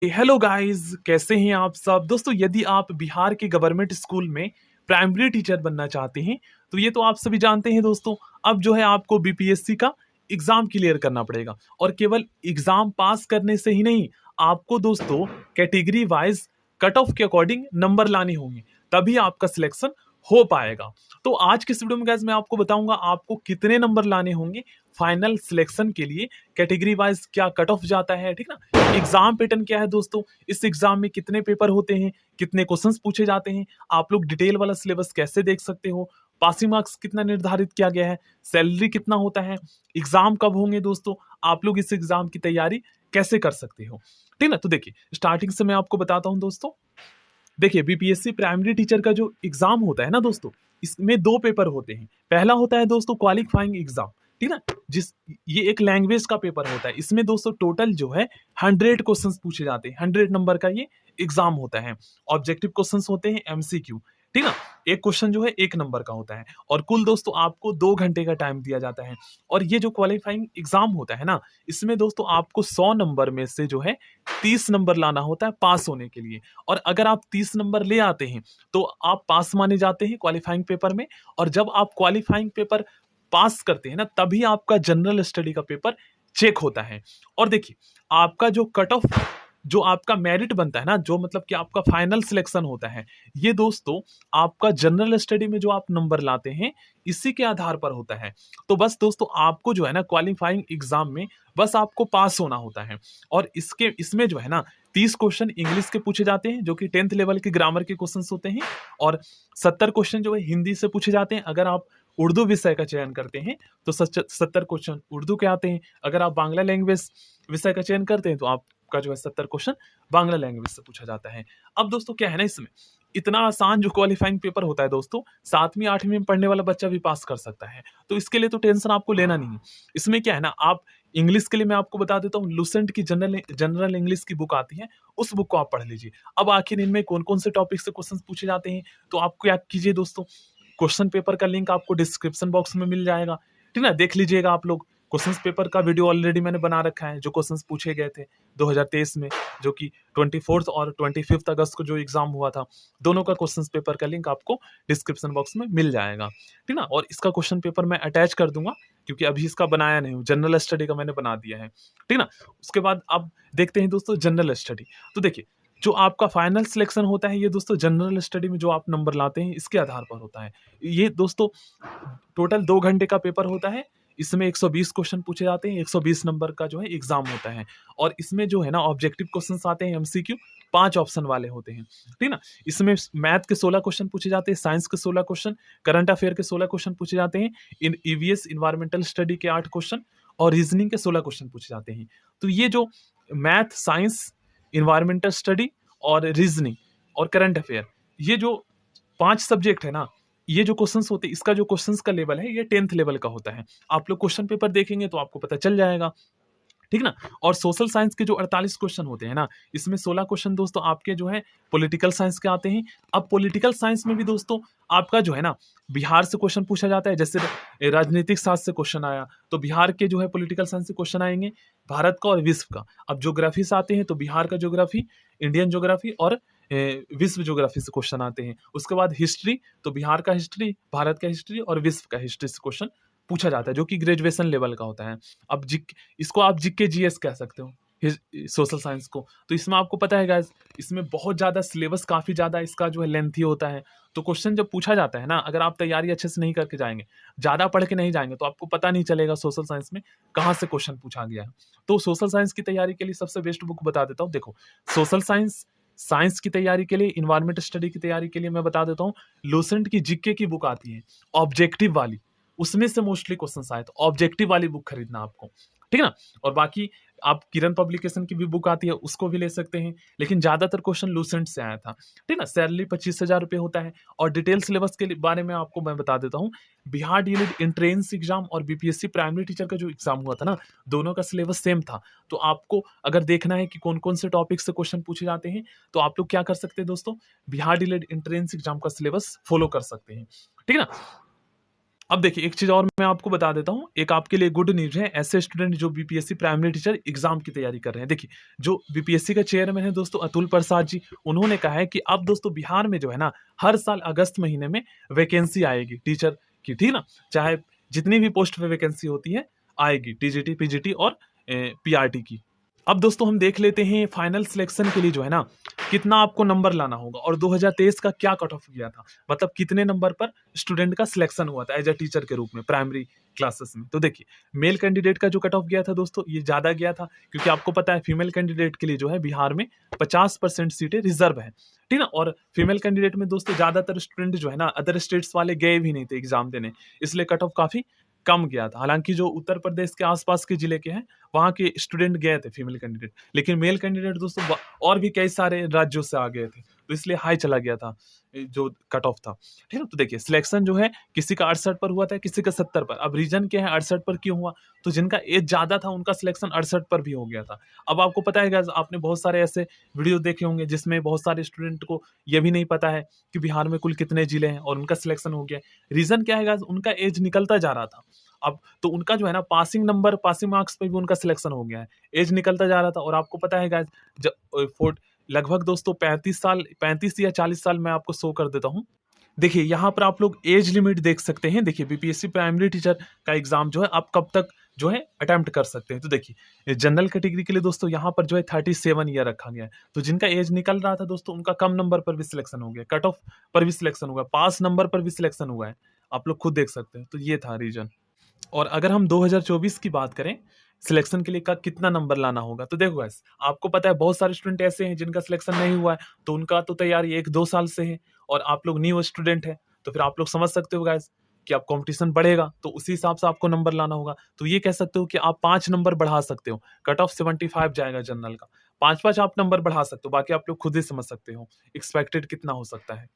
Hello guys, कैसे हैं आप सब दोस्तों। यदि आप बिहार के गवर्नमेंट स्कूल में प्राइमरी टीचर बनना चाहते हैं तो ये तो आप सभी जानते हैं दोस्तों। अब जो है आपको बीपीएससी का एग्जाम क्लियर करना पड़ेगा और केवल एग्जाम पास करने से ही नहीं, आपको दोस्तों कैटेगरी वाइज कट ऑफ के अकॉर्डिंग नंबर लाने होंगे, तभी आपका सिलेक्शन हो पाएगा। तो आज के इस वीडियो में गाइस मैं आपको बताऊंगा आपको कितने नंबर लाने होंगे फाइनल सिलेक्शन के लिए, कैटेगरी वाइज क्या कट ऑफ जाता है, ठीक ना। एग्जाम पैटर्न क्या है दोस्तों, इस एग्जाम में कितने पेपर होते हैं, कितने क्वेश्चंस पूछे जाते हैं, आप लोग डिटेल वाला सिलेबस कैसे देख सकते हो, पासिंग मार्क्स कितना निर्धारित किया गया है, सैलरी कितना होता है, एग्जाम कब होंगे दोस्तों, आप लोग इस एग्जाम की तैयारी कैसे कर सकते हो, ठीक ना। तो देखिए स्टार्टिंग से मैं आपको बताता हूं दोस्तों। देखिए बीपीएससी प्राइमरी टीचर का जो एग्जाम होता है ना दोस्तों, इसमें दो पेपर होते हैं। पहला होता है दोस्तों क्वालिफाइंग एग्जाम, ठीक ना, जिस ये एक लैंग्वेज का पेपर होता है। इसमें दोस्तों टोटल जो है 100 क्वेश्चंस पूछे जाते हैं, 100 नंबर का ये एग्जाम होता है। ऑब्जेक्टिव क्वेश्चंस होते हैं एमसीक्यू, ठीक ना। एक क्वेश्चन जो है 1 नंबर का होता है और कुल दोस्तों आपको 2 घंटे का टाइम दिया जाता है। और ये जो क्वालिफाइंग एग्जाम होता है ना, इसमें दोस्तों आपको 100 नंबर में से जो है 30 नंबर लाना होता है पास होने के लिए। और अगर आप 30 नंबर ले आते हैं तो आप पास माने जाते हैं क्वालिफाइंग पेपर में। और जब आप क्वालिफाइंग पेपर पास करते हैं ना, तभी आपका जनरल स्टडी का पेपर चेक होता है। और देखिए आपका जो कट ऑफ, जो आपका मेरिट बनता है ना, जो मतलब कि आपका फाइनल सिलेक्शन होता है, ये दोस्तों आपका जनरल स्टडी में जो आप नंबर लाते हैं इसी के आधार पर होता है। तो बस दोस्तों आपको जो है ना क्वालिफाइंग एग्जाम में बस आपको पास होना होता है। और इसमें जो है ना 30 क्वेश्चन इंग्लिश के पूछे जाते हैं जो कि 10th लेवल के ग्रामर के क्वेश्चन होते हैं। और 70 क्वेश्चन जो है हिंदी से पूछे जाते हैं। अगर आप उर्दू विषय का चयन करते हैं तो 70 क्वेश्चन उर्दू के आते हैं। अगर आप बांग्ला लैंग्वेज विषय का चयन करते हैं तो आपका जो है 70 क्वेश्चन बांग्ला लैंग्वेज से पूछा जाता है। अब दोस्तों क्या है ना, इसमें इतना आसान जो क्वालिफाइंग पेपर होता है दोस्तों, 7वीं 8वीं में पढ़ने वाला बच्चा भी पास कर सकता है। तो इसके लिए तो टेंशन आपको लेना नहीं है। इसमें क्या है ना, आप इंग्लिश के लिए मैं आपको बता देता हूँ, लुसेंट की जनरल इंग्लिश की बुक आती है, उस बुक को आप पढ़ लीजिए। अब आखिर इनमें कौन कौन से टॉपिक से क्वेश्चन पूछे जाते हैं, तो आपको क्या कीजिए दोस्तों, क्वेश्चन पेपर का लिंक आपको डिस्क्रिप्शन बॉक्स में मिल जाएगा, ठीक ना, देख लीजिएगा आप लोग। क्वेश्चन पेपर का वीडियो ऑलरेडी मैंने बना रखा है, जो क्वेश्चंस पूछे गए थे 2023 में, जो कि 24 और 25 अगस्त को जो एग्जाम हुआ था, दोनों का क्वेश्चन पेपर का लिंक आपको डिस्क्रिप्शन बॉक्स में मिल जाएगा, ठीक ना। और इसका क्वेश्चन पेपर मैं अटैच कर दूंगा क्योंकि अभी इसका बनाया नहीं हूँ, जनरल स्टडी का मैंने बना दिया है, ठीक ना। उसके बाद अब देखते हैं दोस्तों जनरल स्टडी। तो देखिए जो आपका फाइनल सिलेक्शन होता है ये दोस्तों जनरल स्टडी में जो आप नंबर लाते हैं इसके आधार पर होता है। ये दोस्तों टोटल 2 घंटे का पेपर होता है। इसमें 120 क्वेश्चन पूछे जाते हैं, 120 नंबर का जो है एग्जाम होता है। और इसमें जो है ना ऑब्जेक्टिव क्वेश्चंस आते हैं एमसीक्यू, 5 ऑप्शन वाले होते हैं, ठीक ना। इसमें मैथ के 16 क्वेश्चन पूछे जाते हैं, साइंस के 16 क्वेश्चन, करंट अफेयर के 16 क्वेश्चन पूछे जाते हैं, इन ईवीएस इन्वायरमेंटल स्टडी के 8 क्वेश्चन और रीजनिंग के 16 क्वेश्चन पूछे जाते हैं। तो ये जो मैथ, साइंस, इन्वायरमेंटल स्टडी और रीजनिंग और करंट अफेयर, ये जो 5 सब्जेक्ट है ना, ये जो क्वेश्चंस होते हैं, इसका जो क्वेश्चंस का लेवल है ये 10th लेवल का होता है। आप लोग क्वेश्चन पेपर देखेंगे तो आपको पता चल जाएगा, ठीक ना। और सोशल साइंस के जो 48 क्वेश्चन होते हैं ना, इसमें 16 क्वेश्चन दोस्तों आपके जो है पॉलिटिकल साइंस के आते हैं। अब पॉलिटिकल साइंस में भी दोस्तों आपका जो है ना बिहार से क्वेश्चन पूछा जाता है। जैसे राजनीतिक शास्त्र से क्वेश्चन आया तो बिहार के जो है पॉलिटिकल साइंस से क्वेश्चन आएंगे, भारत का और विश्व का। अब ज्योग्राफी से आते हैं तो बिहार का ज्योग्राफी, इंडियन ज्योग्राफी और विश्व ज्योग्राफी से क्वेश्चन आते हैं। उसके बाद हिस्ट्री, तो बिहार का हिस्ट्री, भारत का हिस्ट्री और विश्व का हिस्ट्री से क्वेश्चन पूछा जाता है, जो कि ग्रेजुएशन लेवल का होता है। अब इसको आप जीके जीएस कह सकते हो सोशल साइंस को। तो इसमें आपको पता है गाइस, इसमें बहुत ज़्यादा सिलेबस, काफ़ी ज़्यादा इसका जो है लेंथी होता है। तो क्वेश्चन जब पूछा जाता है ना, अगर आप तैयारी अच्छे से नहीं करके जाएंगे, ज़्यादा पढ़ के नहीं जाएंगे, तो आपको पता नहीं चलेगा सोशल साइंस में कहाँ से क्वेश्चन पूछा गया है। तो सोशल साइंस की तैयारी के लिए सबसे बेस्ट बुक बता देता हूँ। देखो सोशल साइंस, साइंस की तैयारी के लिए, इन्वायरमेंट स्टडी की तैयारी के लिए मैं बता देता हूँ, लूसेंट की जीके की बुक आती है ऑब्जेक्टिव वाली, उसमें से मोस्टली क्वेश्चन आए, तो ऑब्जेक्टिव वाली बुक खरीदना आपको, ठीक ना। और बाकी आप किरण पब्लिकेशन की भी बुक आती है, उसको भी ले सकते हैं, लेकिन ज्यादातर क्वेश्चन लूसेंट से आया था, ठीक ना। सैलरी 25,000 रुपये होता है। और डिटेल सिलेबस के बारे में आपको मैं बता देता हूँ। बिहार डीएलएड एंट्रेंस एग्जाम और बीपीएससी प्राइमरी टीचर का जो एग्जाम हुआ था ना, दोनों का सिलेबस सेम था। तो आपको अगर देखना है कि कौन कौन से टॉपिक से क्वेश्चन पूछे जाते हैं, तो आप लोग क्या कर सकते हैं दोस्तों, बिहार डीएलएड एंट्रेंस एग्जाम का सिलेबस फॉलो कर सकते हैं, ठीक है ना। अब देखिए एक चीज़ और मैं आपको बता देता हूँ, एक आपके लिए गुड न्यूज़ है, ऐसे स्टूडेंट जो बीपीएससी प्राइमरी टीचर एग्ज़ाम की तैयारी कर रहे हैं। देखिए, जो बीपीएससी का चेयरमैन है दोस्तों अतुल प्रसाद जी, उन्होंने कहा है कि अब दोस्तों बिहार में जो है ना, हर साल अगस्त महीने में वैकेंसी आएगी टीचर की, ठीक ना? चाहे जितनी भी पोस्ट पे वैकेंसी होती है, आएगी टीजीटी, पीजीटी और पीआरटी की। अब दोस्तों हम देख लेते हैं फाइनल सिलेक्शन के लिए जो है ना, कितना आपको नंबर लाना होगा और 2023 का क्या कट ऑफ गया था, मतलब कितने नंबर पर स्टूडेंट का सिलेक्शन हुआ था एज अ टीचर के रूप में प्राइमरी क्लासेस में। तो देखिए मेल कैंडिडेट का जो कट ऑफ गया था दोस्तों, ये ज़्यादा गया था क्योंकि आपको पता है फीमेल कैंडिडेट के लिए जो है बिहार में 50% सीटें रिजर्व है, ठीक ना? और फीमेल कैंडिडेट में दोस्तों ज़्यादातर स्टूडेंट जो है ना अदर स्टेट्स वाले गए भी नहीं थे एग्जाम देने, इसलिए कट ऑफ काफ़ी कम गया था। हालांकि जो उत्तर प्रदेश के आसपास के जिले के हैं वहाँ के स्टूडेंट गए थे फीमेल कैंडिडेट, लेकिन मेल कैंडिडेट दोस्तों और भी कई सारे राज्यों से आ गए थे, तो इसलिए हाई चला गया था जो कट ऑफ था, ठीक है? तो देखिए सिलेक्शन जो है किसी का 68 पर हुआ था, किसी का 70 पर। अब रीजन क्या है 68 पर क्यों हुआ? तो जिनका एज ज़्यादा था उनका सिलेक्शन 68 पर भी हो गया था। अब आपको पता है गाइस, आपने बहुत सारे ऐसे वीडियो देखे होंगे जिसमें बहुत सारे स्टूडेंट को ये भी नहीं पता है कि बिहार में कुल कितने जिले हैं और उनका सिलेक्शन हो गया। रीजन क्या है गाइस, उनका एज निकलता जा रहा था। अब तो उनका जो है ना पासिंग नंबर, पासिंग मार्क्स पे भी उनका सिलेक्शन हो गया है। एज निकलता जा रहा था और आपको पता है गाइस, लगभग दोस्तों 35 या 40 साल मैं आपको शो कर देता हूँ। देखिए यहाँ पर आप लोग एज लिमिट देख सकते हैं। देखिए बीपीएससी प्राइमरी टीचर का एग्जाम जो है आप कब तक जो है अटेम्प्ट कर सकते हैं। तो देखिए जनरल कैटेगरी के लिए दोस्तों यहाँ पर जो है 37 ईयर रखा गया है। तो जिनका एज निकल रहा था दोस्तों उनका कम नंबर पर भी सिलेक्शन हो गया, कट ऑफ पर भी सिलेक्शन हुआ, पास नंबर पर भी सिलेक्शन हुआ है। आप लोग खुद देख सकते हैं। तो ये था रीजन। और अगर हम 2024 की बात करें सिलेक्शन के लिए का कितना नंबर लाना होगा, तो देखो गाइस आपको पता है बहुत सारे स्टूडेंट ऐसे हैं जिनका सिलेक्शन नहीं हुआ है, तो उनका तो तैयारी 1-2 साल से है और आप लोग न्यू स्टूडेंट हैं, तो फिर आप लोग समझ सकते हो गाइस कि अब कंपटीशन बढ़ेगा तो उसी हिसाब से आपको नंबर लाना होगा। तो ये कह सकते हो कि आप 5 नंबर बढ़ा सकते हो, कट ऑफ 75 जाएगा जनरल का, 5-5 आप नंबर बढ़ा सकते हो, बाकी आप लोग खुद ही समझ सकते हो एक्सपेक्टेड कितना हो सकता है।